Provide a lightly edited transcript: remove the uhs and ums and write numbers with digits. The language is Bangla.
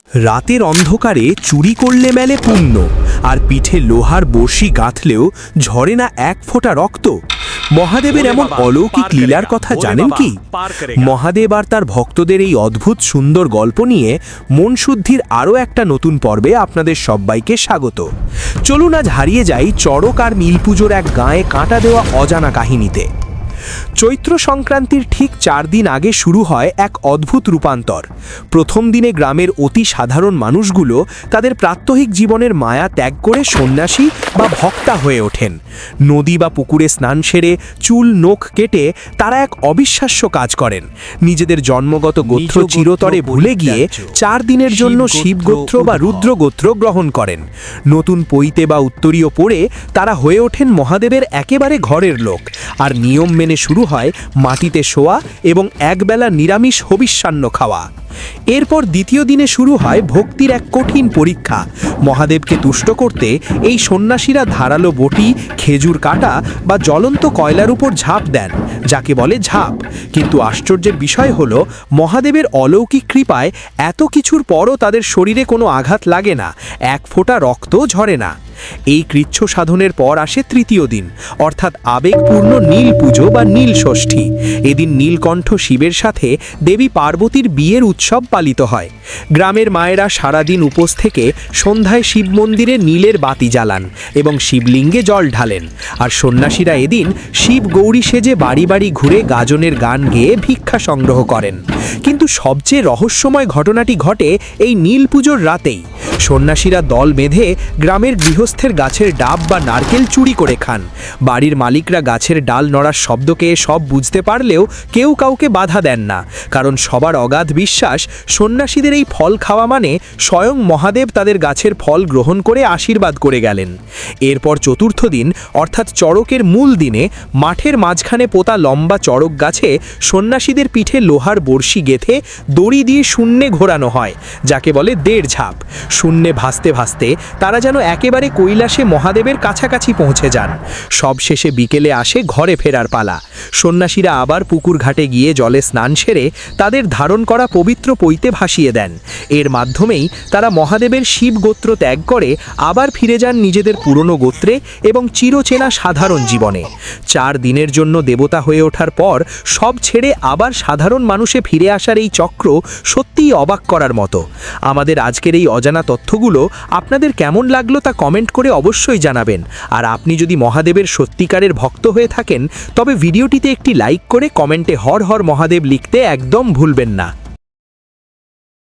রাতের অন্ধকারে চুরি করলে মেলে পুণ্য, আর পিঠে লোহার বড়শি গাঁথলেও ঝরে না এক ফোঁটা রক্ত। মহাদেবের এমন অলৌকিক লীলার কথা জানেন কি? মহাদেব আর তার ভক্তদের এই অদ্ভুত সুন্দর গল্প নিয়ে মন শুদ্ধির আরও একটা নতুন পর্বে আপনাদের সবাইকে স্বাগত। চলুন আজ হারিয়ে যাই চড়ক আর নীলপুজোর এক গায়ে কাঁটা দেওয়া অজানা কাহিনীতে। চৈত্র সংক্রান্তির ঠিক 4 দিন আগে শুরু হয় এক অদ্ভুত রূপান্তর। প্রথম দিনে গ্রামের অতি সাধারণ মানুষগুলো তাদের প্রাত্যহিক জীবনের মায়া ত্যাগ করে সন্ন্যাসী বা ভক্তা হয়ে ওঠেন। নদী বা পুকুরে স্নান সেরে চুল নখ কেটে তারা এক অবিশ্বাস্য কাজ করেন। নিজেদের জন্মগত গোত্র চিরতরে ভুলে গিয়ে 4 দিনের জন্য শিবগোত্র বা রুদ্রগোত্র গ্রহণ করেন। নতুন পৈতে বা উত্তরীয় পরে তারা হয়ে ওঠেন মহাদেবের একেবারে ঘরের লোক। আর নিয়ম মেনে শুরু হয় মাটিতে শোয়া এবং একবেলা নিরামিষ হবিষ্যান্ন খাওয়া। এরপর দ্বিতীয় দিনে শুরু হয় ভক্তির এক কঠিন পরীক্ষা। মহাদেবকে তুষ্ট করতে এই সন্ন্যাসীরা ধারালো বটি, খেজুর কাটা বা জ্বলন্ত কয়লার উপর ঝাঁপ দেন, যাকে বলে ঝাঁপ। কিন্তু আশ্চর্যের বিষয় হলো, মহাদেবের অলৌকিক কৃপায় এত কিছুর পরও তাদের শরীরে কোনো আঘাত লাগে না, এক ফোঁটা রক্তও ঝরে না। এই কৃচ্ছ সাধনের পর আসে তৃতীয় দিন, অর্থাৎ আবেগপূর্ণ নীল পুজো বা নীল ষষ্ঠী। এদিন নীলকণ্ঠ শিবের সাথে দেবী পার্বতীর বিয়ের উৎসব পালিত হয়। গ্রামের মায়েরা সারাদিন উপোস থেকে সন্ধ্যায় শিব মন্দিরে নীলের বাতি জ্বালান এবং শিবলিঙ্গে জল ঢালেন। আর সন্ন্যাসীরা এদিন শিব গৌরী সেজে বাড়ি বাড়ি ঘুরে গাজনের গান গেয়ে ভিক্ষা সংগ্রহ করেন। কিন্তু সবচেয়ে রহস্যময় ঘটনাটি ঘটে এই নীল পুজোর রাতেই। সন্ন্যাসীরা দল বেঁধে গ্রামের গৃহস্থের গাছের ডাব বা নারকেল চুরি করে খান। বাড়ির মালিকরা গাছের ডাল নড়ার শব্দকে সব বুঝতে পারলেও কেউ কাউকে বাধা দেন না, কারণ সবার অগাধ বিশ্বাস সন্ন্যাসীদের এই ফল খাওয়া মানে স্বয়ং মহাদেব তাদের গাছের ফল গ্রহণ করে আশীর্বাদ করে গেলেন। এরপর চতুর্থ দিন, অর্থাৎ চড়কের মূল দিনে, মাঠের মাঝখানে পোতা লম্বা চড়ক গাছে সন্ন্যাসীদের পিঠে লোহার বড়শি গেঁথে দড়ি দিয়ে শূন্যে ঘোরানো হয়, যাকে বলে 1.5 ঝাঁপ। শূন্যে ভাসতে ভাসতে তারা যেন একেবারে কৈলাসে মহাদেবের কাছাকাছি পৌঁছে যান। সব শেষে বিকেলে আসে ঘরে ফেরার পালা। সন্ন্যাসীরা আবার পুকুর ঘাটে গিয়ে জলে স্নান সেরে তাদের ধারণ করা পবিত্র পৈতে ভাসিয়ে দেন। এর মাধ্যমেই তারা মহাদেবের শিব গোত্র ত্যাগ করে আবার ফিরে যান নিজেদের পুরনো গোত্রে এবং চিরচেনা সাধারণ জীবনে। 4 দিনের জন্য দেবতা হয়ে ওঠার পর সব ছেড়ে আবার সাধারণ মানুষে ফিরে আসার এই চক্র সত্যিই অবাক করার মতো। আমাদের আজকের এই অজানা তথ্যগুলো আপনাদের কেমন লাগলো তা কমেন্ট করে অবশ্যই জানাবেন। আর আপনি যদি মহাদেবের সত্যিকারের ভক্ত হয়ে থাকেন, তবে ভিডিওটিতে একটি লাইক করে কমেন্টে হর হর মহাদেব লিখতে একদম ভুলবেন না।